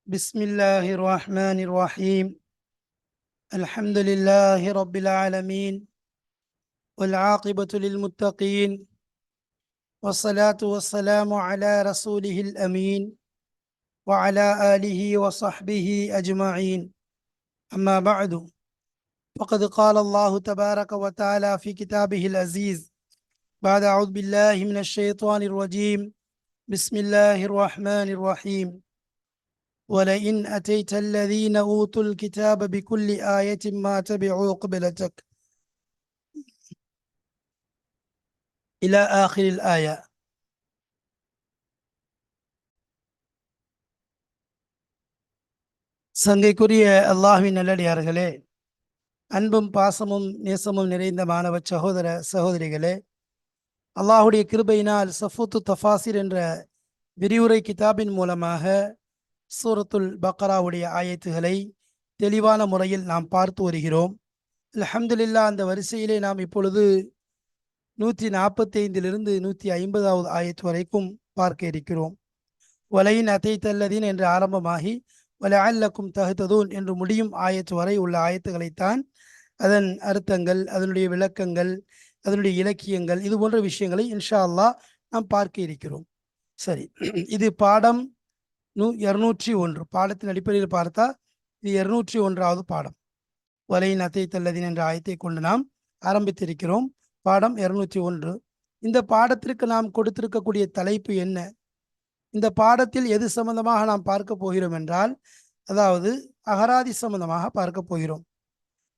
بسم الله الرحمن الرحيم. الحمد لله رب العالمين، والعاقبة للمتقين، والصلاة والسلام على رسوله الأمين وعلى آله وصحبه أجمعين. أما بعد، فقد قال الله تبارك وتعالى في كتابه العزيز بعد أعوذ بالله من الشيطان الرجيم. بسم الله الرحمن الرحيم. ولئن أتيت الذين أوتوا الكتاب بكل آية ما تبعوا قبلتك إلى آخر الآية. சங்கைக்குரிய அல்லாஹ்வின் நல்லடியார்களே, அன்பும் பாசமும் நேசமும் நிறைந்த மாணவ சகோதர சகோதரிகளே, அல்லாஹுடைய கிருபையினால் சஃபூத்து தஃபாசிர் என்ற விரிவுரை கிதாபின் மூலமாக சூரத்துல் பக்ராவுடைய ஆயத்துகளை தெளிவான முறையில் நாம் பார்த்து வருகிறோம். அல்ஹம்துலில்லாஹ், அந்த வரிசையிலே நாம் இப்பொழுது 145 150வது ஆயத்து வரைக்கும் பார்க்க இருக்கிறோம். வலையின் அத்தைத்தல்லதீன் என்று ஆரம்பமாகி வலஅல்லக்கும் தஹ்ததூன் என்று முடியும் ஆயத்து வரை உள்ள ஆயத்துகளைத்தான், அதன் அர்த்தங்கள், அதனுடைய விளக்கங்கள், அதனுடைய இலக்கியங்கள், இது போன்ற விஷயங்களை இன்ஷா அல்லாஹ் நாம் பார்க்க இருக்கிறோம். சரி, இது பாடம் 201. பாடத்தின் அடிப்படையில் பார்த்தா இது 201வது பாடம். வலையின் அத்தைத்தல்லதீன் என்ற ஆயத்தை கொண்டு நாம் ஆரம்பித்திருக்கிறோம். பாடம் 201. இந்த பாடத்திற்கு நாம் கொடுத்திருக்கக்கூடிய தலைப்பு என்ன? இந்த பாடத்தில் எது சம்பந்தமாக நாம் பார்க்க போகிறோம் என்றால், அதாவது அகராதி சம்பந்தமாக பார்க்க போகிறோம்.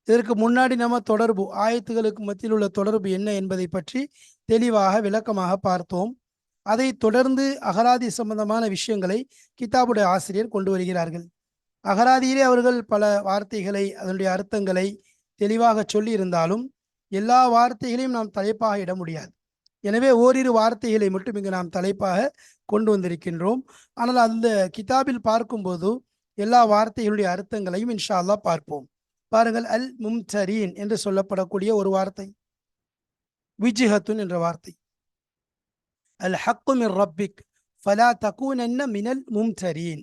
இதற்கு முன்னாடி நம்ம தொடர்பு, ஆயத்துகளுக்கு மத்தியில் உள்ள தொடர்பு என்ன என்பதை பற்றி தெளிவாக விளக்கமாக பார்த்தோம். அதை தொடர்ந்து அகராதி சம்பந்தமான விஷயங்களை கிதாபுடைய ஆசிரியர் கொண்டு வருகிறார்கள். அகராதியிலே அவர்கள் பல வார்த்தைகளை, அதனுடைய அர்த்தங்களை தெளிவாக சொல்லி இருந்தாலும் எல்லா வார்த்தைகளையும் நாம் தலைப்பாக இட முடியாது. எனவே ஓரிரு வார்த்தைகளை மட்டும் இங்கு நாம் தலைப்பாக கொண்டு வந்திருக்கின்றோம். ஆனால் அந்த கிதாபில் பார்க்கும்போது எல்லா வார்த்தைகளுடைய அர்த்தங்களையும் இன்ஷா அல்லாஹ் பார்ப்போம். பாருங்கள், அல் மும்தரீன் என்று சொல்லப்படக்கூடிய ஒரு வார்த்தை, விஜ்ஹத்துன் என்ற வார்த்தை. அல் ஹக்கு மின் ரப்பிக் ஃபலா தகூனன்ன மினல் மும்தரீன்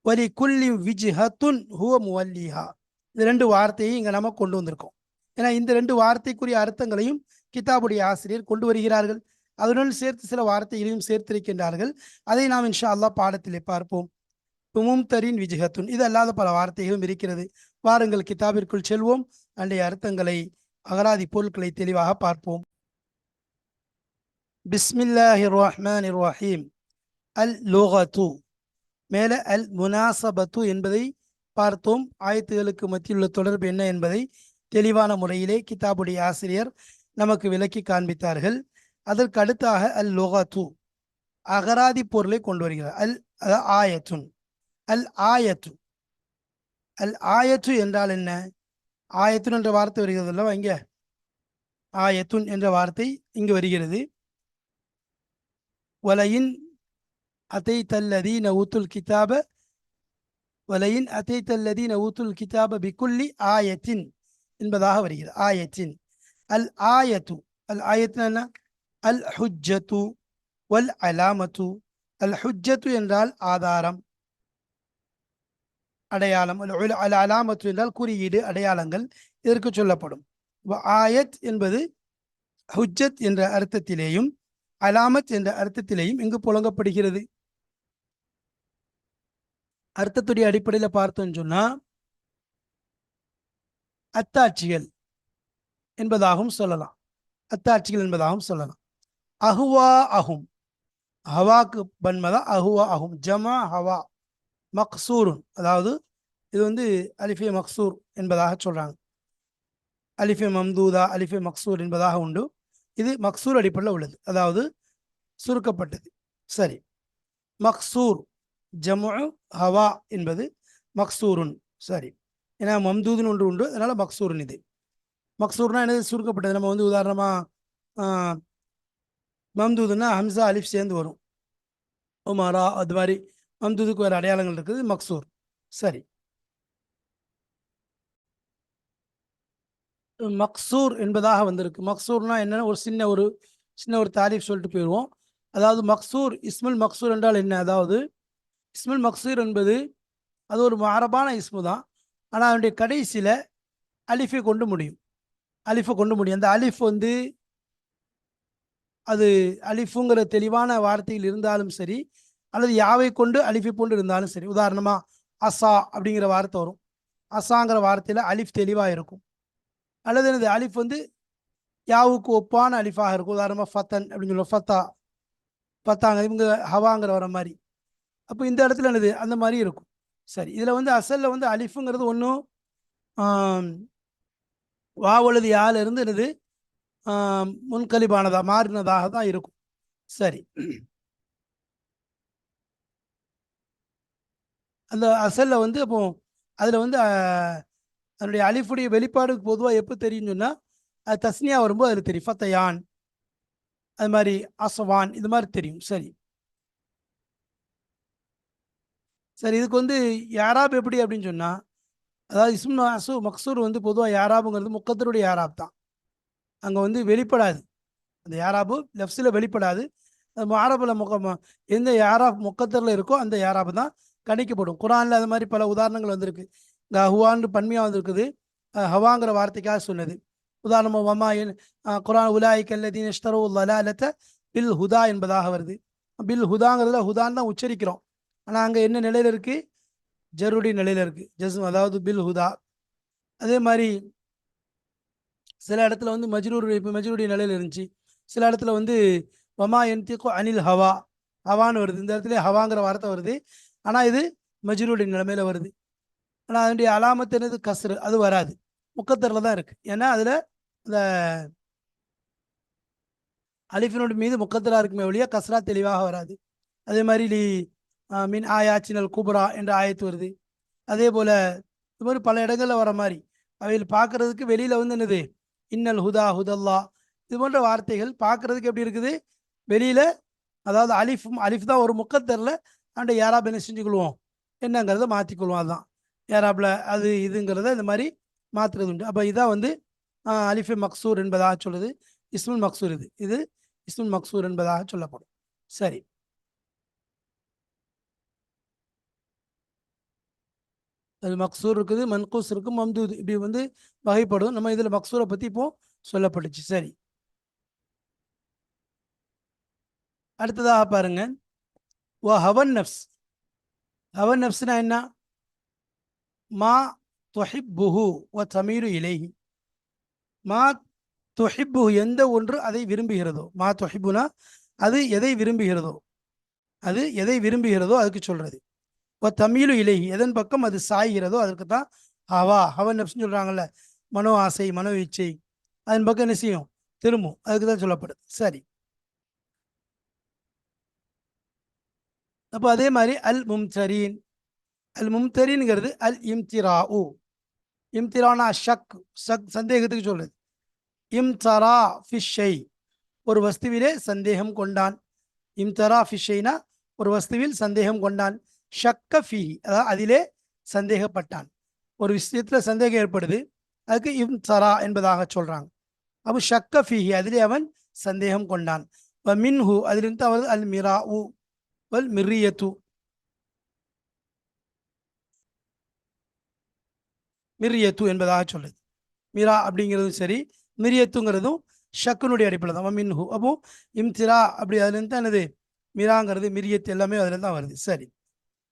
வலி குல்லி விஜ்ஹத்துன் ஹுவ முவல்லிஹா. இந்த ரெண்டு வார்த்தையை இங்கே நம்ம கொண்டு வந்திருக்கோம். ஏன்னா இந்த ரெண்டு வார்த்தைக்குரிய அர்த்தங்களையும் கிதாபுடைய ஆசிரியர் கொண்டு வருகிறார்கள். அதனுடன் சேர்த்து சில வார்த்தைகளையும் சேர்த்திருக்கின்றார்கள். அதை நாம் இன்ஷா அல்லாஹ் பாடத்திலே பார்ப்போம். மும்தரீன் விஜ்ஹத்துன், இது அல்லாத பல வார்த்தைகளும் இருக்கிறது. வாருங்கள் கிதாபிற்குள் செல்வோம். அன்றைய அர்த்தங்களை, அகராதி பொருட்களை தெளிவாக பார்ப்போம். பிஸ்மில்லாஹிர் ரஹ்மானிர் ரஹீம். அல் லுகத்து, மேலே அல் முனாசபத்து என்பதை பார்த்தோம். ஆயத்துகளுக்கு மத்தியில் உள்ள தொடர்பு என்ன என்பதை தெளிவான முறையிலே கிதாபுடைய ஆசிரியர் நமக்கு விளக்கி காண்பித்தார்கள். அதற்கு அடுத்தாக அல் லுகத்து, அகராதி பொருளை கொண்டு வருகிறார். அல் ஆயத்துன். அல் ஆயத்து, அல் ஆயத்து என்றால் என்ன? ஆயத்துன் என்ற வார்த்தை வருகிறது அல்லவா, இங்கே ஆயத்துன் என்ற வார்த்தை இங்கு வருகிறது. வலையின் அத்தைத்தல்லதீன ஊத்துல் கிதாப, வலையின் அத்தைத்தல்லதீன ஊத்துல் கிதாப பிக்குல்லி ஆயத்தின் என்பதாக வருகிறது. ஆயத்தின். அல் ஆயத்து, அல் ஆயத்துன் என்ன? அல் ஹுஜ்ஜத்து வல் அலாமத்து. அல் ஹுஜ்ஜத்து என்றால் ஆதாரம், அடையாளம். அல் அலாமத்து என்றால் குறியீடு, அடையாளங்கள் இதற்கு சொல்லப்படும். ஆயத் என்பது ஹுஜ்ஜத் என்ற அர்த்தத்திலேயும் அலாமத் என்ற அர்த்தத்திலேயும் இங்கு புழங்கப்படுகிறது. அர்த்தத்துடைய அடிப்படையில் பார்த்தோம்னு சொன்னா அத்தாட்சிகள் என்பதாகவும் சொல்லலாம். அத்தாட்சிகள் என்பதாகவும் சொல்லலாம். அஹுவா அஹும், ஹவாக்கு பன்மதா அஹுவா அஹும், ஜமா ஹவா மக்சூருன். அதாவது இது அலிஃபே மக்சூர் என்பதாக சொல்றாங்க. அலிஃபே மம்தூதா, அலிஃபே மக்சூர் என்பதாக உண்டு. இது மக்சூர் அடிப்படையில் உள்ளது, அதாவது சுருக்கப்பட்டது. சரி, மக்சூர் ஜமு ஹவா என்பது மக்சூருன். சரி, ஏன்னா மம்தூதுன்னு ஒன்று உண்டு, அதனால மக்சூருன். இது மக்சூர்னா என்னது? சுருக்கப்பட்டது. நம்ம உதாரணமா மம்தூதுன்னா ஹம்சா அலிஃப் சேர்ந்து வரும், உமாரா, அது மாதிரி மம்தூதுக்கு வேறு அடையாளங்கள் இருக்குது. மக்சூர். சரி, மக்சூர் என்பதாக வந்திருக்கு. மக்சூர்னா என்னன்னா ஒரு சின்ன ஒரு தாரீஃப் சொல்லிட்டு போயிடுவோம். அதாவது மக்சூர், இஸ்முல் மக்சூர் என்றால் என்ன? அதாவது இஸ்முல் மக்சூர் என்பது அது ஒரு மரபான இஸ்மு தான். ஆனால் அதனுடைய கடைசியில் அலிஃபை கொண்டு முடியும். அலிஃபை கொண்டு முடியும். அந்த அலிஃப் வந்து அது அலிஃபுங்கிற தெளிவான வார்த்தையில் இருந்தாலும் சரி, அல்லது யாவை கொண்டு அலிஃபை கொண்டு இருந்தாலும் சரி. உதாரணமாக அசா அப்படிங்கிற வார்த்தை வரும். அசாங்கிற வார்த்தையில் அலிஃப் தெளிவாக இருக்கும். அல்லது எனது அலிஃப் வந்து யாவுக்கு ஒப்பான அலிஃபாக இருக்கும். உதாரணமாக ஃபத்தன் அப்படின்னு சொல்லுவோம். ஃபத்தா, ஃபத்தாங்க இவங்க ஹவாங்கிற வர மாதிரி. அப்போ இந்த இடத்துல என்னது அந்த மாதிரி இருக்கும். சரி, இதில் வந்து அசலில் வந்து அலிஃபுங்கிறது ஒன்றும் வாவலது யால இருந்து என்னது முன்கலிபானதாக மாறினதாக தான் இருக்கும். சரி, அந்த அசலில் வந்து அப்போ அதில் வந்து அதனுடைய அலிஃபுடைய வெளிப்பாடுக்கு பொதுவாக எப்போ தெரியும்னு சொன்னால் அது தஸ்னியா வரும்போது அதில் தெரியும். ஃபத்தையான், அது மாதிரி அசவான், இது மாதிரி தெரியும். சரி சரி இதுக்கு வந்து யாராப் எப்படி அப்படின்னு சொன்னால், அதாவது இஸ்மு மக்சூர் வந்து பொதுவாக யாராபுங்கிறது முக்கத்தருடைய யாராப் தான். அங்கே வந்து வெளிப்படாது. அந்த யாராபு லெஃப்ஸில் வெளிப்படாது. அது மாரபில் எந்த யாராப் முக்கத்தரில் இருக்கோ அந்த யாராபு தான் கணிக்கப்படும். குரானில் அது மாதிரி பல உதாரணங்கள் வந்திருக்கு. இந்த ஹுவான்னு பன்மையாக வந்திருக்குது. ஹவாங்கிற வார்த்தைக்காக சொன்னது. உதாரணமாக வமா குரான் உலாய் கல்லதீன் இஷ்தரோ லலாலத்த பில் ஹுதா என்பதாக வருது. பில் ஹுதாங்கிறதுல ஹுதான் தான் உச்சரிக்கிறோம். ஆனால் அங்கே என்ன நிலையில் இருக்குது? ஜருடி நிலையில் இருக்குது. ஜஸ்ம், அதாவது பில் ஹுதா. அதே மாதிரி சில இடத்துல வந்து மஜ்ரூருடைய நிலையில் இருந்துச்சு. சில இடத்துல வந்து வமா என்திகோ அனில் ஹவா, ஹவான்னு வருது. இந்த இடத்துல ஹவாங்கிற வார்த்தை வருது. ஆனால் இது மஜ்ரூருடைய நிலைமையில் வருது. ஆனால் அதனுடைய அலாமத்து என்னது? கஸ்ரு, அது வராது. முக்கத்தரில் தான் இருக்குது. ஏன்னா அதில் இந்த அலிஃபினுடைய மீது முக்கத்தரா இருக்குமே ஒழிய கஸ்ரா தெளிவாக வராது. அதே மாதிரி மின் ஆயாச்சினல் குபரா என்ற ஆயத்து வருது. அதே போல் இது மாதிரி பல இடங்களில் வர மாதிரி அவையில் பார்க்குறதுக்கு வெளியில் வந்து என்னது இன்னல் ஹுதா ஹுதல்லா இது போன்ற வார்த்தைகள் பார்க்குறதுக்கு எப்படி இருக்குது? வெளியில், அதாவது அலிஃப் தான் ஒரு முக்கத்தரில் அந்த யாராப் என்ன செஞ்சுக்கொள்வோம், என்னங்கிறத மாற்றிக்கொள்வோம். அதுதான் யாராப்பில் அது இதுங்கிறத இந்த மாதிரி மாற்றுறது உண்டு. அப்போ இதான் வந்து அலிஃபே மக்சூர் என்பதாக சொல்லுது. இஸ்முல் மக்சூர் இது இஸ்முல் மக்சூர் என்பதாக சொல்லப்படும். சரி, அது மக்சூர் இருக்குது, மன்கூஸ் இருக்குது, மம்தூத், இப்படி வந்து வகைப்படும். நம்ம இதில் மக்சூரை பற்றி இப்போ சொல்லப்பட்டுச்சு. சரி, அடுத்ததாக பாருங்க. ஹவன் நப்ஸ். ஹவன் நப்ஸ்னா என்ன? மா துஹிப்புஹு வ தமீரு இலைஹி. மா துஹிப்புஹு எந்த ஒன்று அதை விரும்புகிறதோ. மா துஹிப்புனா அது எதை விரும்புகிறதோ, அது எதை விரும்புகிறதோ அதுக்கு சொல்றது. இப்போ தமிழு இலைஹி எதன் பக்கம் அது சாய்கிறதோ அதற்கு தான் ஹவன் நப்ஸ்ன்னு சொல்கிறாங்கல்ல. மனோ ஆசை, மனோ இச்சை, அதன் பக்கம் என்ன செய்யும்? திரும்பும். அதுக்கு தான் சொல்லப்படுது. சரி, அப்போ அதே மாதிரி அல் மும்தரீன். அல் மும்தரீன்ங்கிறது அல் இம்திராஉ. இம்திரானா சந்தேகத்துக்கு சொல்றது. இம்தரா ஃபிஷை, ஒரு வஸ்துவிலே சந்தேகம் கொண்டான். இம்தரா ஃபிஷைனா ஒரு வஸ்துவில் சந்தேகம் கொண்டான். ஷக்க ஃபிஹி, அதாவது அதிலே சந்தேகப்பட்டான். ஒரு விஷயத்தில் சந்தேகம் ஏற்படுது, அதுக்கு இம்தரா என்பதாக சொல்றாங்க. அப்போ ஷக்க ஃபிஹி, அதிலே அவன் சந்தேகம் கொண்டான். மின்ஹு, அதிலிருந்து அவர் அல் மிராஉ வல் மிர்ரியத்து. மிர்ரியத்து என்பதாக சொல்லுது. மிரா அப்படிங்கிறதும் சரி, மிரியத்துங்கிறதும் ஷக்குனுடைய அடிப்படையில் தான். மின்ஹு, அப்போ இம்திரா அப்படி அதுலேருந்து தான் என்னது? மிராங்கிறது மிரியத்து எல்லாமே அதுலேருந்து தான் வருது. சரி,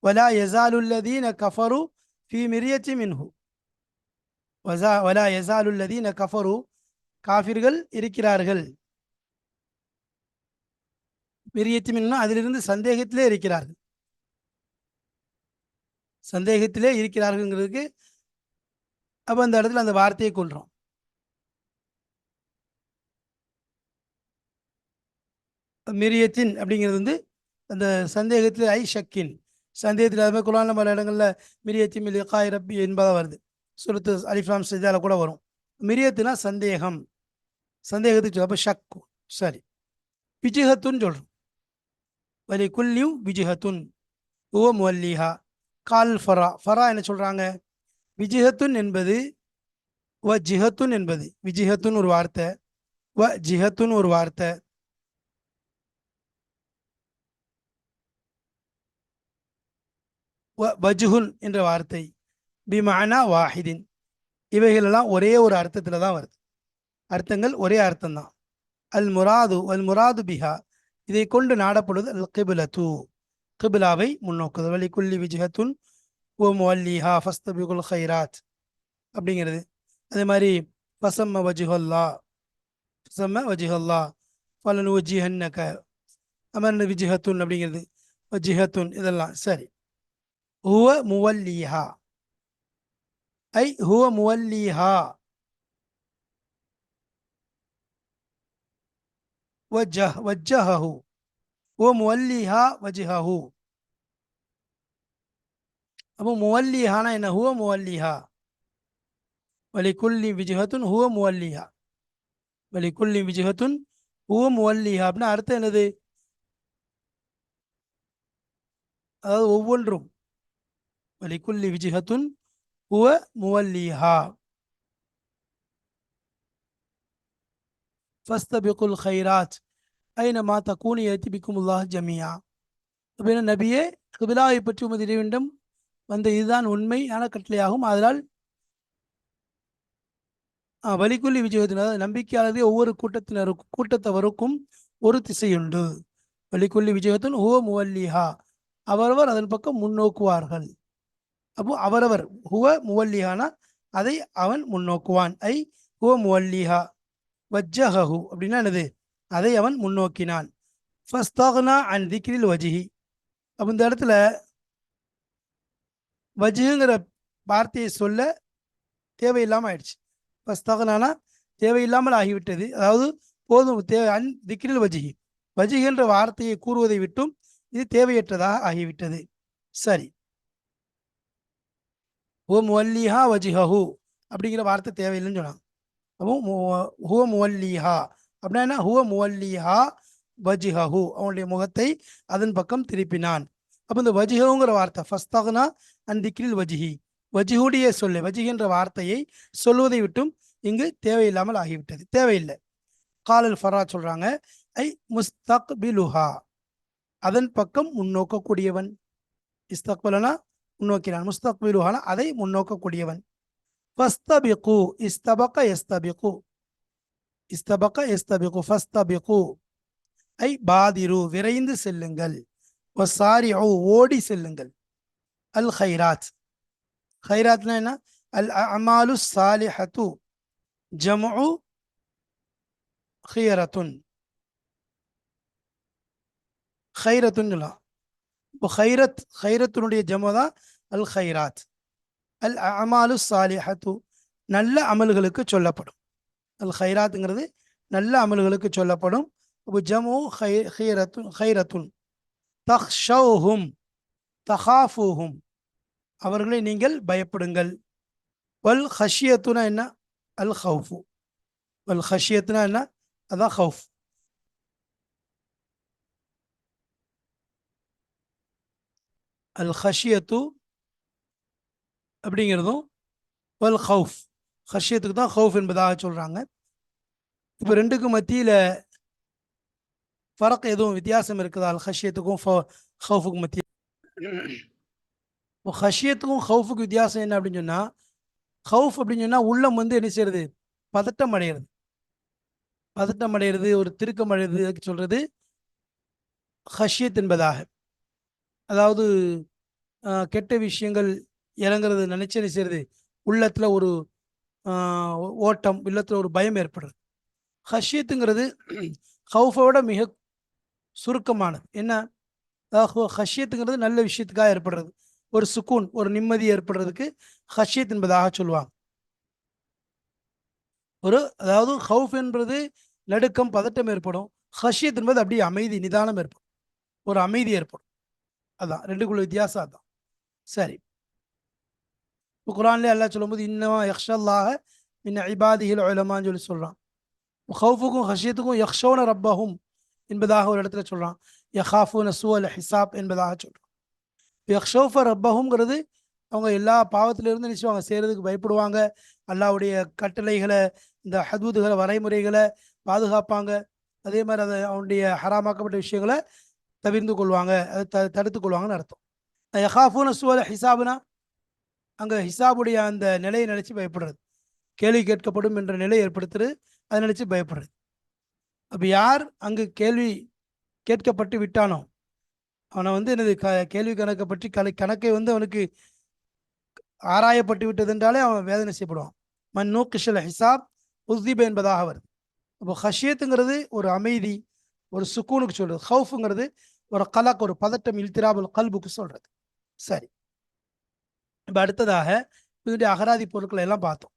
வலா யசாலுல்லதீன கஃபரு ஃபி மிரியத்தி மின்ஹு. வலா யசாலுல்லதீன கஃபரு, காஃபிர்கள் இருக்கிறார்கள். மிரியத்தி மின்ஹு, அதிலிருந்து சந்தேகத்திலே இருக்கிறார்கள். சந்தேகத்திலே இருக்கிறார்கள்ங்கிறதுக்கு அப்போ அந்த இடத்துல அந்த வார்த்தையை கொள்றோம். மிரியத்தின் அப்படிங்கிறது வந்து அந்த சந்தேகத்தில் ஐ ஷக்கின், சந்தேகத்தில் அது மாதிரி குரான் பல இடங்களில் மிரியத்தி மில்காய் ரப்பி என்பதாக வருது. சுரத்து அலிஃப்லாம் சஜால கூட வரும். மிரியத்துனா சந்தேகம், சந்தேகத்துக்கு அப்போ ஷக்கு. சரி, விஜிஹத்துன்னு சொல்கிறோம். வலி குல்லியும் விஜிஹத்துன் ஓ முவல்லிஹா. கால் ஃபரா, ஃபரா என்ன சொல்கிறாங்க? விஜிஹத்துன் என்பது வ ஜிஹத்துன் என்பது, விஜிஹத்துன் ஒரு வார்த்தை, வ ஜிஹத்துன் ஒரு வார்த்தை. வஜுஹுன் என்ற வார்த்தை பிமானா வாஹிதின், இவைகளெல்லாம் ஒரே ஒரு அர்த்தத்தில் தான் வருது. அர்த்தங்கள் ஒரே அர்த்தம் தான். அல் முராது பிஹா, இதை கொண்டு நாடப்படுவது அல் கிபிலத்து, கிபிலாவை முன்னோக்குதல். வலி குல்லி விஜஹத்துன் ஓ முவல்லிஹா ஃபஸ்தபிகுல் ஹைராத் அப்படிங்கிறது. அதே மாதிரி ஃபசம்ம வஜுஹல்லா, ஃபசம்ம வஜுஹல்லா ஃபலன் வஜிஹன்னக, அமர்ன விஜிஹத்துன் அப்படிங்கிறது, வஜிஹத்துன் இதெல்லாம் சரி. ஹுவ முவல்லிஹா ஐ ஹுவ முவல்லிஹா வஜ்ஜஹஹு, ஹுவ முவல்லிஹா வஜ்ஹஹு. அப்போ முவல்லிஹானா என்ன? ஹுவ முவல்லிஹா வலிகுல்லி விஜ்ஹத்துன் ஹுவ முவல்லிஹா, வலிகுல்லி விஜ்ஹத்துன் ஹுவ முவல்லிஹா அப்படின்னா அர்த்தம் என்னது? அதாவது ஒவ்வொன்றும், வலிகுல்லி விஜ்ஹத்துன் ஹுவ முவல்லிஹா ஃபஸ்தபிகுல் ஹைராத் ஐனமா தகூனு யஅதி பிக்குமுல்லாஹ் ஜமியா. அப்படின்னா நபியே, கிபிலாவை பற்றி உமது இறைவனிடம் வந்த இதுதான் உண்மையான கட்டளையாகும். அதனால் வலிகுல்லி விஜயத்தின், அதாவது நம்பிக்கையாளரே ஒவ்வொரு கூட்டத்தவருக்கும் ஒரு திசையுண்டு. வலிகுல்லி விஜயத்தின் ஹுவ முவல்லிஹா, அவரவர் அதன் பக்கம் முன்னோக்குவார்கள். அப்போ அவரவர் ஹுவ முவல்லிஹானா அதை அவன் முன்னோக்குவான். ஐ ஹுவ முவல்லிஹா வஜ்ஜஹஹு அப்படின்னா என்னது? அதை அவன் முன்னோக்கினான். ஃபஸ்தக்னா அன் திக்ரில் வஜிஹி, அப்போ இந்த இடத்துல வஜ்ஹுங்கிற வார்த்தையை சொல்ல தேவையில்லாமல் ஆயிடுச்சு. ஃபஸ்தக்னானா தேவையில்லாமல் ஆகிவிட்டது. அதாவது போதும், அன் திக்ரில் வஜிஹி, வஜிஹ் என்ற வார்த்தையை கூறுவதை விட்டும் இது தேவையற்றதாக ஆகிவிட்டது. சரி, ஓ முவல்லிஹா வஜிஹஹு அப்படிங்கிற வார்த்தை தேவையில்லைன்னு சொன்னாங்க. அப்போ ஹுவ முவல்லிஹா அப்படின்னா என்ன? ஹுவ முவல்லிஹா வஜிஹஹு, அவனுடைய முகத்தை அதன் பக்கம் திருப்பினான். அப்போ இந்த வஜிஹுங்கிற வார்த்தை ஃபஸ்தக்னா அன் திக்ரில் வஜிஹி, வஜிஹுடைய சொல்லை, வஜிஹ் என்ற வார்த்தையை சொல்வதை விட்டும் இங்கு தேவையில்லாமல் ஆகிவிட்டது, தேவையில்லை. காலல் ஃபரா சொல்றாங்க, ஐ முஸ்தக்பிலுஹா, அதன் பக்கம் முன்னோக்கக்கூடியவன். இஸ்தக்பலனா முன்னோக்கினான், முஸ்தக்பிலுஹானா அதை முன்னோக்கக்கூடியவன். ஃபஸ்தபிகு, இஸ்தபக யஸ்தபிகு, இஸ்தபக யஸ்தபிகு ஃபஸ்தபிகு ஐ பாதிரு, விரைந்து செல்லுங்கள். வசாரிஉ, ஓடி செல்லுங்கள். அல் ஹைராத், ஹைராத்னா என்ன? அல் அமாலு சாலிஹத்து ஜம்உ ஹியரத்துன், ஹைரத்துன்னு சொல்லலாம். இப்போ ஹைரத்துனுடைய ஜமு தான் அல் ஹைராத். அல் அமாலு சாலிஹத்து, நல்ல அமல்களுக்கு சொல்லப்படும். அல் ஹைராத்துங்கிறது நல்ல அமல்களுக்கு சொல்லப்படும். இப்போ ஜமு ஹைரத்துன். தஹ்ஷௌஹும் தஹாஃபுஹும், அவர்களை நீங்கள் பயப்படுங்கள். வல் ஹஷியத்துனா என்ன? அல் ஹவுஃபு, வல் ஹஷியத்துனா என்ன? அதான் ஹவுஃப். அல் ஹஷியத்து அப்படிங்கிறதும் வல் ஹவுஃப், ஹஷியத்துக்கு தான் ஹவுஃப் என்பதாக சொல்றாங்க. இப்போ ரெண்டுக்கும் மத்தியில் ஃபரக் எதுவும் வித்தியாசம் இருக்குதா? அல் ஹஷியத்துக்கும் ஹவுஃபுக்கும் மத்தியில்? இப்போ ஹஷியத்துக்கும் ஹவுஃபுக்கு வித்தியாசம் என்ன அப்படின்னு சொன்னால், ஹவுஃப் அப்படின்னு சொன்னால் உள்ளம் என்ன செய்யறது? பதட்டம் அடைகிறது, பதட்டம் அடைகிறது, ஒரு திருக்கம் அடைகிறது சொல்றது ஹஷியத் என்பதாக. அதாவது கெட்ட விஷயங்கள் இறங்குறது நினைச்சு என்ன செய்யறது? உள்ளத்துல ஒரு ஓட்டம், உள்ளத்துல ஒரு பயம் ஏற்படுறது. ஹஷியத்துங்கிறது ஹவுஃபோட மிக சுருக்கமானது. என்ன? ஹஷியத்துங்கிறது நல்ல விஷயத்துக்காக ஏற்படுறது, ஒரு சுக்கூன், ஒரு நிம்மதி ஏற்படுறதுக்கு ஹஷியத் என்பதாக சொல்லுவாங்க. அதாவது ஹவுஃப் என்பது நடுக்கம், பதட்டம் ஏற்படும். ஹஷியத் என்பது அப்படியே அமைதி, நிதானம் ஏற்படும், ஒரு அமைதி ஏற்படும். அதான் ரெண்டுக்குள்ள வித்தியாசம். அதான் சரி. இப்போ குரான்லேயே அல்லாஹ் சொல்லும்போது இன்னமா யக்ஷல்லாஹ மின் இபாதிஹில் உலமான்னு சொல்லி சொல்கிறான். ஹவுஃபுக்கும் ஹஷியத்துக்கும் யக்ஷோன ரப்பஹும் என்பதாக ஒரு இடத்துல சொல்கிறான். யஹாஃபூன சூஅல் ஹிசாப் என்பதாக சொல்கிறான். யக்ஷோஃப ரப்பஹுங்கிறது அவங்க எல்லா பாவத்திலிருந்து நினைச்சுவாங்க, செய்கிறதுக்கு பயப்படுவாங்க. அல்லாஹ்வுடைய கட்டளைகளை, இந்த ஹதூதுகளை, வரைமுறைகளை பாதுகாப்பாங்க. அதே மாதிரி அதை அவனுடைய ஹராமாக்கப்பட்ட விஷயங்களை தவிர்த்து கொள்வாங்க, அதை தடுத்து கொள்வாங்கன்னு அர்த்தம். யஹாஃபூன சுவல ஹிசாபுனா அங்கே ஹிசாபுடைய அந்த நிலையை நினைச்சு பயப்படுறது, கேள்வி கேட்கப்படும் என்ற நிலை ஏற்படுத்துறது, அதை நினைச்சு பயப்படுறது. அப்போ யார் அங்கு கேள்வி கேட்கப்பட்டு விட்டானோ அவனை வந்து எனது கேள்வி கணக்கை பற்றி கணக்கை வந்து அவனுக்கு ஆராயப்பட்டு விட்டது என்றாலே அவன் வேதனை செய்யப்படுவான். மன் நூக்கிஷல் ஹிசாப் உஸ்திப என்பதாக வருது. அப்போ ஹஷியத்துங்கிறது ஒரு அமைதி, ஒரு சுக்கூனுக்கு சொல்றது. ஹவுஃபுங்கிறது ஒரு கலக், ஒரு பதட்டம், இல்திராபுல் கல்புக்கு சொல்றது. சரி, இப்போ அடுத்ததாக இதனுடைய அகராதி பொருட்களை எல்லாம் பார்த்தோம்.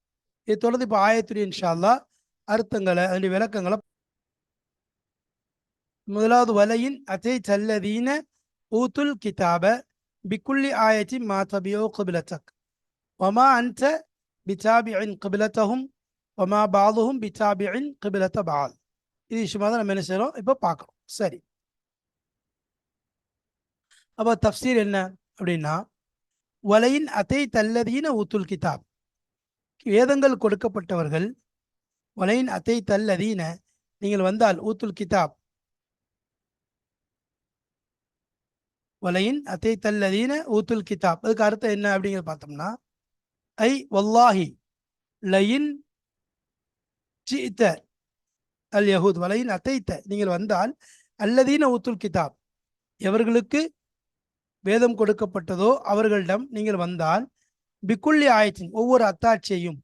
இதை தொடர்ந்து இப்போ ஆயத்துடைய இன்ஷா அல்லாஹ் அர்த்தங்களை, அதனுடைய விளக்கங்களை. முதலாவது வலையின் அத்தை சல்லதீன ஊத்துல் கிதாப பிக்குல்லி ஆயத்தி மா தபியோ கிபிலத்தக் வமா அன்ட பிதாபிஇன் கிபிலத்தஹும் வமா பாதுஹும் பிதாபிஇன் கிபிலத்த பாத். இது விஷயமா தான் நம்ம என்ன செய்யறோம் இப்போ பார்க்குறோம். சரி, அப்போ தஃப்சீர் என்ன அப்படின்னா, வலையின் அத்தை தல்லதீன ஊத்துல் கிதாப், வேதங்கள் கொடுக்கப்பட்டவர்கள். வலையின் அத்தை தல்லதீன, நீங்கள் வந்தால், ஊத்துல் கிதாப் வலையின் அத்தை தல்லதீன ஊத்துல் கிதாப், அதுக்கு அர்த்தம் என்ன அப்படிங்கிறத பார்த்தோம்னா, ஐ வல்லாஹி லயின் ஜிஇத அல் யஹூத் வலையின் அத்தைத்த, நீங்கள் வந்தால், அல்லதீன ஊத்துல் கிதாப், எவர்களுக்கு வேதம் கொடுக்கப்பட்டதோ அவர்களிடம் நீங்கள் வந்தால், பிக்குல்லி ஆயத்தின், ஒவ்வொரு அத்தாட்சியையும்,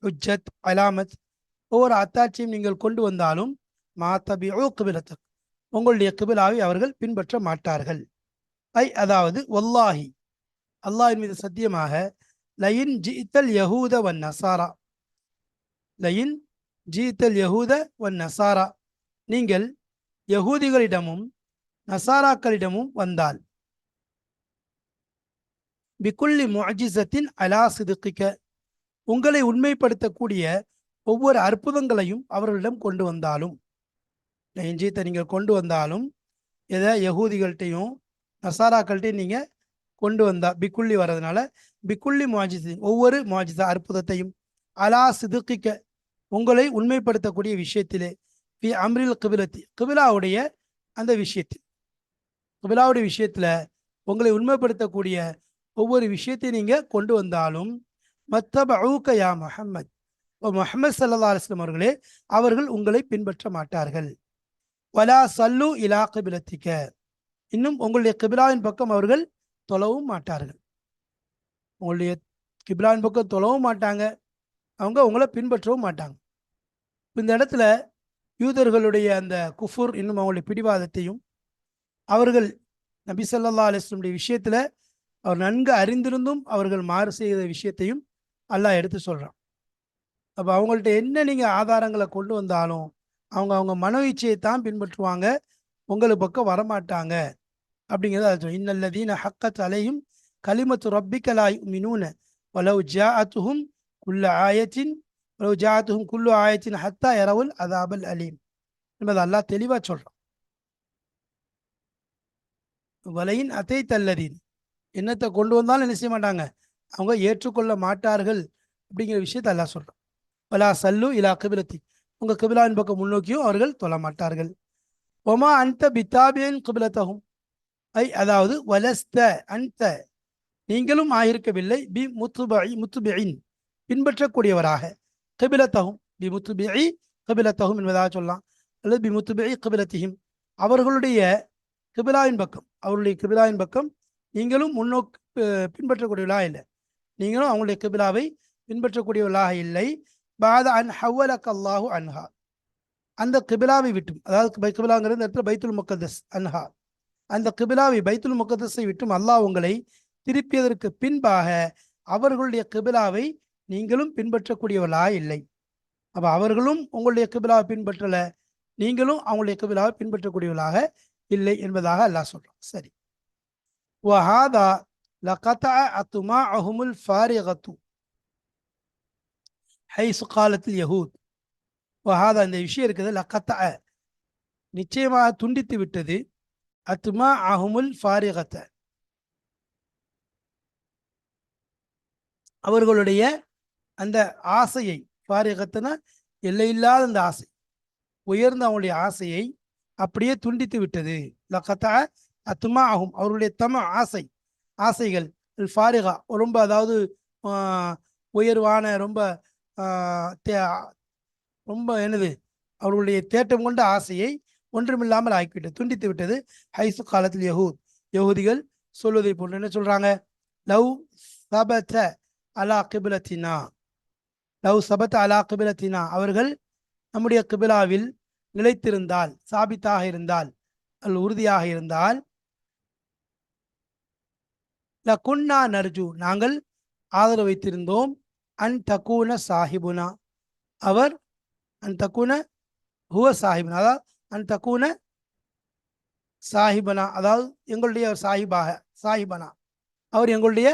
உஜ்ஜத் அலாமத், ஒவ்வொரு அத்தாட்சியும் நீங்கள் கொண்டு வந்தாலும், மாத்தபிஉ கிபிலத்தக், உங்களுடைய கிபிலாவை அவர்கள் பின்பற்ற மாட்டார்கள். ஐ அதாவது வல்லாஹி, அல்லாஹின் மீது சத்தியமாக, லயின் ஜிஇத்தல் யஹூத வன் நசாரா, லயின் ஜிஇத்தல் யஹூத வன் நசாரா, நீங்கள் யஹூதிகளிடமும் நசாராக்களிடமும் வந்தால், பிக்குல்லி முஅஜிசத்தின் அலா சிதுக்கிக்க, உங்களை உண்மைப்படுத்தக்கூடிய ஒவ்வொரு அற்புதங்களையும் அவர்களிடம் கொண்டு வந்தாலும், லயின் ஜிஇத்த, நீங்கள் கொண்டு வந்தாலும், எதை யஹூதிகள்கிட்டையும் நசாராக்கள்கிட்டையும் நீங்கள் கொண்டு வந்தா, பிக்குள்ளி வர்றதுனால பிக்குள்ளி முஅஜிசின், ஒவ்வொரு முஅஜிசா அற்புதத்தையும், அலா சிதுக்கிக்க, உங்களை உண்மைப்படுத்தக்கூடிய விஷயத்திலே, பி அம்ரில் கிபிலத்தி, கிபிலாவுடைய அந்த விஷயத்தில், கிபிலாவுடைய விஷயத்தில் உங்களை உண்மைப்படுத்தக்கூடிய ஒவ்வொரு விஷயத்தையும் நீங்கள் கொண்டு வந்தாலும், மத்தபஊக யா முஹம்மத், முஹம்மது ஸல்லல்லாஹு அலைஹி வஸல்லம் அவர்களே, அவர்கள் உங்களை பின்பற்ற மாட்டார்கள். வலா சல்லு இலா கிபிலத்திக, இன்னும் உங்களுடைய கிபிலாவின் பக்கம் அவர்கள் தொழவும் மாட்டார்கள். உங்களுடைய கிபிலாவின் பக்கம் தொழவும் மாட்டாங்க, அவங்க உங்களை பின்பற்றவும் மாட்டாங்க. இந்த இடத்துல யூதர்களுடைய அந்த குஃபுர், இன்னும் அவங்களுடைய பிடிவாதத்தையும், அவர்கள் நபி ஸல்லல்லாஹு அலைஹி வஸல்லம் விஷயத்தில் அவர் நன்கு அறிந்திருந்தும் அவர்கள் மாறு செய்த விஷயத்தையும் அல்லாஹ் எடுத்து சொல்கிறான். அப்போ அவங்கள்ட்ட என்ன நீங்கள் ஆதாரங்களை கொண்டு வந்தாலும் அவங்க அவங்க மன இச்சையை தான் பின்பற்றுவாங்க, உங்களுக்கு பக்கம் வரமாட்டாங்க அப்படிங்கிறத அர்த்தம். இன்னல்லதீன ஹக்கத் அலைஹிம் கலிமத்து ரப்பிக்க லா யுமினூன வலவ் ஜாஅத்துஹும் குல்லு ஆயத்தின் வலவ் ஜாஅத்துஹும் குல்லு ஆயத்தின் ஹத்தா யரவுல் அஸாபல் அலீம் என்பதை அல்லாஹ் தெளிவாக சொல்கிறான். வலையின் அத்தை தல்லதீன், என்னத்தை கொண்டு வந்தாலும் என்ன செய்ய மாட்டாங்க, அவங்க ஏற்றுக்கொள்ள மாட்டார்கள் அப்படிங்கிற விஷயத்தை அல்லாஹ் சொல்கிறான். வலா சல்லு இலா கிபிலத்தி, உங்கள் கிபிலாவின் பக்கம் முன்னோக்கியும் அவர்கள் தொழ மாட்டார்கள். ஒமா அன்த பித்தாபியன் கிபிலத்தகும், ஐ அதாவது வலஸ்த அன்த, நீங்களும் ஆயிருக்கவில்லை, பி முத்துபியின், பின்பற்றக்கூடியவராக, கிபிலத்தகும் பி முத்துபிஇ கிபிலத்தகும் என்பதாக சொல்லலாம், அல்லது பி முத்துபிஇ கிபிலத்திஹிம், அவர்களுடைய கிபிலாவின் பக்கம், அவருடைய கிபிலாவின் பக்கம் நீங்களும் முன்னோக்கு பின்பற்றக்கூடியவர்களாக இல்லை, நீங்களும் அவங்களுடைய கிபிலாவை பின்பற்றக்கூடியவர்களாக இல்லை. பாத அன் ஹவ்வலக் அல்லாஹு அன்ஹா, அந்த கிபிலாவை விட்டும், அதாவது கிபிலாங்கிறது இந்த இடத்துல பைத்துல் முக்கத்தஸ், அன்ஹா, அந்த கிபிலாவை பைத்துல் முக்கத்தஸை விட்டும் அல்லாஹ் உங்களை திருப்பியதற்கு பின்பாக அவர்களுடைய கிபிலாவை நீங்களும் பின்பற்றக்கூடியவர்களாக இல்லை. அப்போ அவர்களும் உங்களுடைய கிபிலாவை பின்பற்றல, நீங்களும் அவங்களுடைய கிபிலாவை பின்பற்றக்கூடியவர்களாக இல்லை என்பதாக அல்லாஹ் சொல்றான். சரி, வஹாதா லகதஅ அத்மாஅஹுமுல் ஃபாரிகத்து ஹைசு காலத்தில் யஹூத், வஹாதா இந்த விஷயம் இருக்குது, லகதஅ நிச்சயமாக துண்டித்து விட்டது, அத்மாஅஹுமுல் ஃபாரிகத்த அவர்களுடைய அந்த ஆசையை, ஃபாரிகத்துனா எல்லையில்லாத அந்த ஆசை, உயர்ந்த அவங்களுடைய ஆசையை அப்படியே துண்டித்து விட்டது. லகதஅ அத்மாஅஹும், அவர்களுடைய தம ஆசை, ஆசைகள் ஃபாரிகா ரொம்ப அதாவது உயர்வான ரொம்ப ரொம்ப என்னது அவர்களுடைய தேட்டம் கொண்ட ஆசையை ஒன்றுமில்லாமல் ஆக்கிவிட்டது, துண்டித்து விட்டது. ஹைசு காலத்தில் யகூதிகள் சொல்வதை போன்று என்ன சொல்றாங்க? லவ் சபத அலா கிபிலத்தினா, லவ் சபத் அலா கிபிலத்தினா, அவர்கள் நம்முடைய கிபிலாவில் நிலைத்திருந்தால், சாபித்தாக இருந்தால், அது உறுதியாக இருந்தால், லகுன்னா நர்ஜு, நாங்கள் ஆதரவு வைத்திருந்தோம், அன் தக்கூன சாஹிபுனா, அவர் அன் தக்கூன ஹுவ சாஹிபுனா, அதாவது அன் தக்கூன சாஹிபனா, அதாவது எங்களுடைய சாஹிபனா, அவர் எங்களுடைய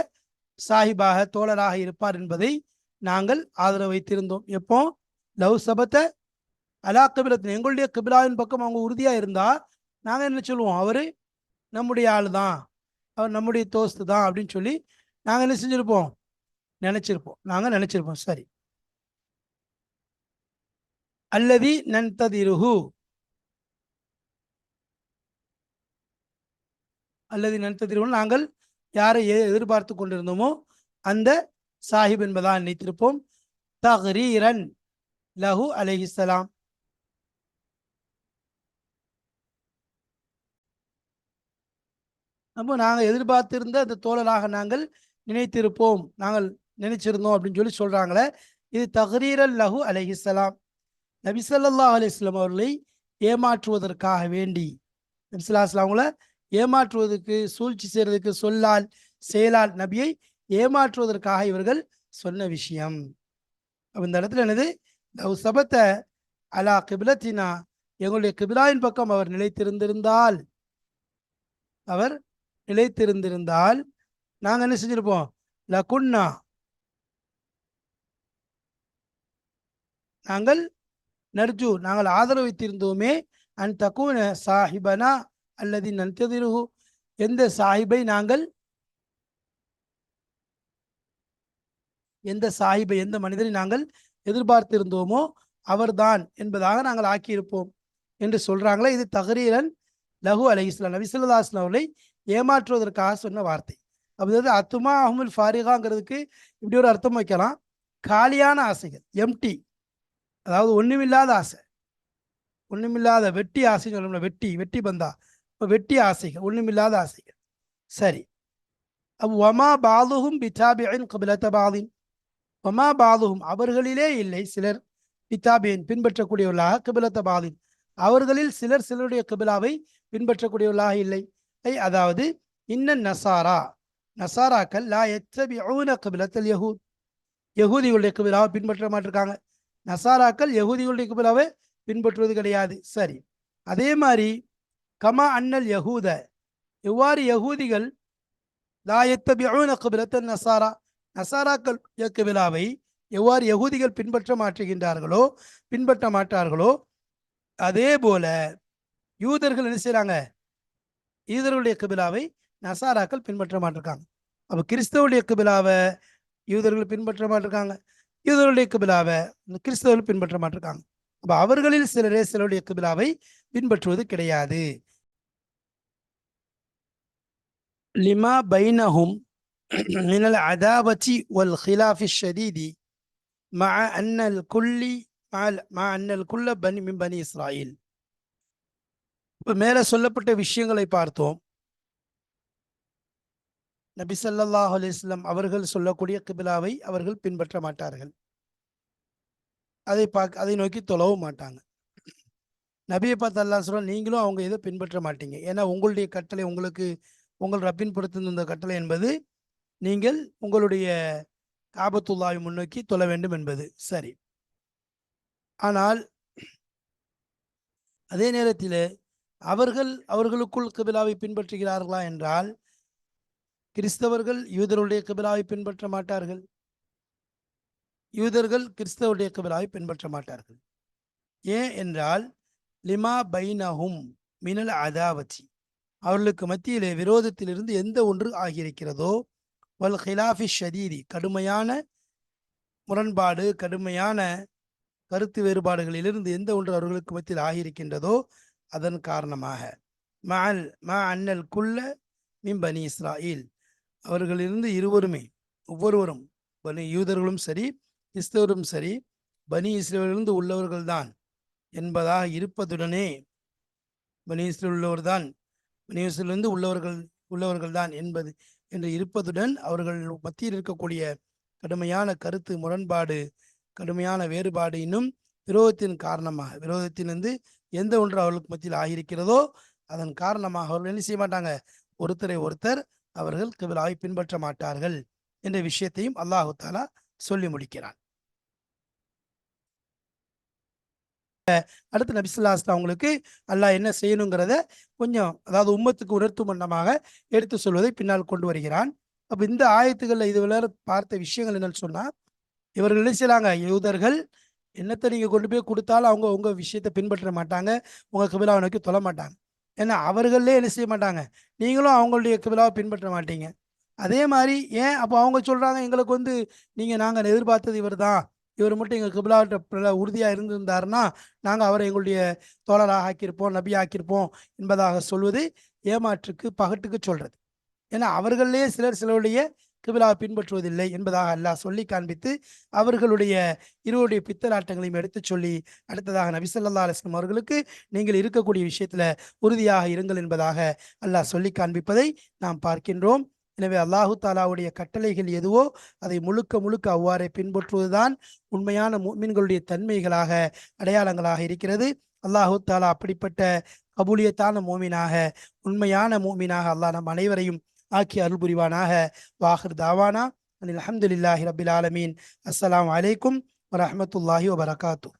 சாஹிபாக தோழராக இருப்பார் என்பதை நாங்கள் ஆதரவு வைத்திருந்தோம். எப்போ? லவ் சபத்த அலா கபிலத்தின், எங்களுடைய கபிலாவின் பக்கம் அவங்க உறுதியா இருந்தா நாங்க என்ன சொல்லுவோம்? அவரு நம்முடைய ஆள் தான், அவர் நம்முடைய தோஸ்து தான் அப்படின்னு சொல்லி நாங்க என்ன செஞ்சிருப்போம்? நினைச்சிருப்போம். சரி. அல்லதி நன்ததிருஹு, அல்லது நன்ததிருஹு, நாங்கள் யாரை எதிர்பார்த்து கொண்டிருந்தோமோ அந்த சாஹிப் என்பதாக நினைத்திருப்போம். தஹ்ரீரன் லஹு அலைஹிஸ்ஸலாம், அப்போ நாங்கள் எதிர்பார்த்திருந்த அந்த தோழராக நாங்கள் நினைத்திருப்போம், நாங்கள் நினைச்சிருந்தோம் அப்படின்னு சொல்லி சொல்றாங்களே. இது தஹ்ரீரல் லஹு அலைஹிஸ்ஸலாம், நபி ஸல்லல்லாஹு அலைஹி வஸல்லம் அவர்களை ஏமாற்றுவதற்காக வேண்டி, நபி ஸல்லல்லாஹு அலைஹி வஸல்லம் அவங்கள ஏமாற்றுவதற்கு, சூழ்ச்சி செய்யறதுக்கு, சொல்லால் செயலால் நபியை ஏமாற்றுவதற்காக இவர்கள் சொன்ன விஷயம். அப்ப இந்த இடத்துல என்னது? லவ் சபத்த அலா கிபிலத்தினா, எங்களுடைய கிபிலாவின் பக்கம் அவர் நிலைத்திருந்திருந்தால், அவர் நிலைத்திருந்திருந்தால் நாங்கள் என்ன செஞ்சிருப்போம்? லகுன்னா, நாங்கள் நர்ஜு, நாங்கள் ஆதரவு வைத்திருந்தோமே, அன் தக்கூன சாஹிபனா அல்லது நன்ததிருஹு, எந்த சாஹிபை நாங்கள், எந்த சாஹிபை, எந்த மனிதரை நாங்கள் எதிர்பார்த்திருந்தோமோ அவர்தான் என்பதாக நாங்கள் ஆக்கியிருப்போம் என்று சொல்றாங்களே. இது தஹ்ரீரன் லஹு அலைஹிஸ்ஸலாம், நபி ஸல்லல்லாஹு அலைஹி வஸல்லம் அவர்களை ஏமாற்றுவதற்காக சொன்ன வார்த்தை. அதாவது அத்துமா அஹ்முல் ஃபாரிகாங்கிறதுக்கு இப்படி ஒரு அர்த்தம் வைக்கலாம்: காலியான ஆசைகள், எம்டி, அதாவது ஒண்ணுமில்லாத ஆசை, ஒண்ணுமில்லாத வெட்டி ஆசை சொல்லணும்ல, வெட்டி வெட்டி பந்தா, இப்போ வெட்டி ஆசைகள், ஒண்ணுமில்லாத ஆசைகள். சரி. அப்போ வமா பாதுஹும் பிதாபிஇன் கிப்லத பாதின், வமா பாதுஹும் அவர்களிலே இல்லை சிலர், பிதாபியின் பின்பற்றக்கூடியவர்களாக, கிபிலத்த பாதின் அவர்களில் சிலர் சிலருடைய கிபிலாவை பின்பற்றக்கூடியவர்களாக இல்லை. அதாவது இன்ன நசாரா, நசாராக்கள் லா யத்தபிஊன கிபிலத்தல் யஹூத், யகூதிகளுடைய கிபிலாவை பின்பற்ற மாட்டிருக்காங்க. நசாராக்கள் யகூதிகளுடைய கிபிலாவை பின்பற்றுவது கிடையாது. சரி. அதே மாதிரி கமா அன்னல் யஹூத, எவ்வாறு யகூதிகள் லா யத்தபிஊன கிபிலத்தன் நசாரா, நசாராக்கள் கிபிலாவை எவ்வாறு யகூதிகள் பின்பற்ற மாட்டார்களோ அதே போல யூதர்கள் என்ன செய்யறாங்க? யூதர்களுடைய கிபிலாவை நசாராக்கள் பின்பற்ற மாட்டிருக்காங்க. அப்ப கிறிஸ்தவருடைய கிபிலாவை யூதர்கள் பின்பற்ற மாட்டிருக்காங்க, யூதர்களுடைய கிபிலாவை கிறிஸ்தவர்கள் பின்பற்ற மாட்டிருக்காங்க. அப்ப அவர்களில் சிலரே சிலருடைய கிபிலாவை பின்பற்றுவது கிடையாது. லிமா பைனஹும் மினல் அதாவதி வல் ஹிலாஃபி ஷதீதி மஅ அன்னல் குல்லி மஅ அன்னல் குல்ல பனி மின் பனி இஸ்ராயில். இப்ப மேல சொல்லப்பட்ட விஷயங்களை பார்த்தோம். நபி ஸல்லல்லாஹு அலைஹி வஸல்லம் அவர்கள் சொல்லக்கூடிய கிபிலாவை அவர்கள் பின்பற்ற மாட்டார்கள், அதை நோக்கி தொழவும் மாட்டாங்க. நபியை பார்த்து அல்லாஹ் சொல்றான், நீங்களும் அவங்க இதை பின்பற்ற மாட்டீங்க, ஏன்னா உங்களுடைய கட்டளை, உங்களுக்கு உங்கள் ரப்பின் பொறுத்திருந்த கட்டளை என்பது நீங்கள் உங்களுடைய காபத்துல்லாவை முன்னோக்கி தொழ வேண்டும் என்பது. சரி. ஆனால் அதே நேரத்தில் அவர்களுக்குள் கிபிலாவை பின்பற்றுகிறார்களா என்றால், கிறிஸ்தவர்கள் யூதருடைய கிபிலாவை பின்பற்ற மாட்டார்கள், யூதர்கள் கிறிஸ்தவருடைய கிபிலாவை பின்பற்ற மாட்டார்கள். ஏன் என்றால், லிமா பைனஹும் மினல் அதாவதி, அவர்களுக்கு மத்தியிலே விரோதத்திலிருந்து எந்த ஒன்று ஆகியிருக்கிறதோ, வல் ஹிலாஃபி ஷதீதி, கடுமையான முரண்பாடு, கடுமையான கருத்து வேறுபாடுகளிலிருந்து எந்த ஒன்று அவர்களுக்கு மத்தியில் ஆகியிருக்கின்றதோ அதன் காரணமாக, மா அன்னல் குல்ல மின் பனி இஸ்ராயில், அவர்களிலிருந்து இருவருமே ஒவ்வொருவரும் பனி யூதர்களும் சரி கிறிஸ்தவரும் சரி பனி இஸ்ரவேலிருந்து உள்ளவர்கள்தான் என்பதாக இருப்பதுடனே பனி இஸ்ரவேல் உள்ளவர்தான் பனி இஸ்ரவேலிருந்து உள்ளவர்கள்தான் என்பது என்று இருப்பதுடன் அவர்கள் மத்தியில் இருக்கக்கூடிய கடுமையான கருத்து முரண்பாடு கடுமையான வேறுபாடு இன்னும் விரோதத்திலிருந்து எந்த ஒன்று அவர்களுக்கு மத்தியில் ஆகியிருக்கிறதோ அதன் காரணமாக அவர்கள் என்ன செய்ய மாட்டாங்க, ஒருத்தரை ஒருத்தர் அவர்கள் கிபிலாவை பின்பற்ற மாட்டார்கள் என்ற விஷயத்தையும் அல்லாஹு தாலா சொல்லி முடிக்கிறான். அடுத்து நபிசுல்லாஸ்லாம் அவங்களுக்கு அல்லாஹ் என்ன செய்யணுங்கிறத கொஞ்சம், அதாவது உம்மத்துக்கு உணர்த்தும் வண்ணமாக எடுத்து சொல்வதை பின்னால் கொண்டு வருகிறான். அப்ப இந்த ஆயத்துக்களில் இதுவரை பார்த்த விஷயங்கள் என்னன்னு சொன்னா, இவர்கள் என்ன செய்யலாங்க, யூதர்கள் என்னத்தை நீங்க கொண்டு போய் கொடுத்தாலும் அவங்க உங்க விஷயத்தை பின்பற்ற மாட்டாங்க, உங்க கிபிலாவை நோக்கி தொழ மாட்டாங்க. ஏன்னா அவர்களே என்ன செய்ய மாட்டாங்க, நீங்களும் அவங்களுடைய கிபிலாவை பின்பற்ற மாட்டீங்க. அதே மாதிரி ஏன் அப்போ அவங்க சொல்றாங்க, எங்களுக்கு நாங்கள் எதிர்பார்த்தது இவர் தான், இவர் மட்டும் எங்கள் கிபிலாவிட்ட உறுதியாக இருந்திருந்தாருன்னா நாங்கள் அவரை எங்களுடைய தோழராக ஆக்கியிருப்போம், நபி ஆக்கியிருப்போம் என்பதாக சொல்வது ஏமாற்றுக்கு பகட்டுக்கு சொல்றது. ஏன்னா அவர்களே சிலருடைய கிபிலாவை பின்பற்றுவதில்லை என்பதாக அல்லாஹ் சொல்லி காண்பித்து அவர்களுடைய இருவருடைய பித்தலாட்டங்களையும் எடுத்து சொல்லி அடுத்ததாக நபி ஸல்லல்லாஹு அலைஹி வஸல்லம் அவர்களுக்கு நீங்கள் இருக்கக்கூடிய விஷயத்துல உறுதியாக இருங்கள் என்பதாக அல்லாஹ் சொல்லி காண்பிப்பதை நாம் பார்க்கின்றோம். எனவே அல்லாஹு தாலாவுடைய கட்டளைகள் எதுவோ அதை முழுக்க அவ்வாறே பின்பற்றுவதுதான் உண்மையான முஃமின்களுடைய தன்மைகளாக அடையாளங்களாக இருக்கிறது. அல்லாஹு தாலா அப்படிப்பட்ட கபூலியத்தான மூமினாக உண்மையான மூமினாக அல்லாஹ் நம் அனைவரையும் ஆக்கி அருள் புரிவானாக. வாஹிர் தாவானா அல்ஹம்துலில்லாஹி ரபில் ஆலமீன். அஸ்ஸலாமு அலைக்கும் வரஹ்மத்துல்லாஹி வபரகாத்துஹு.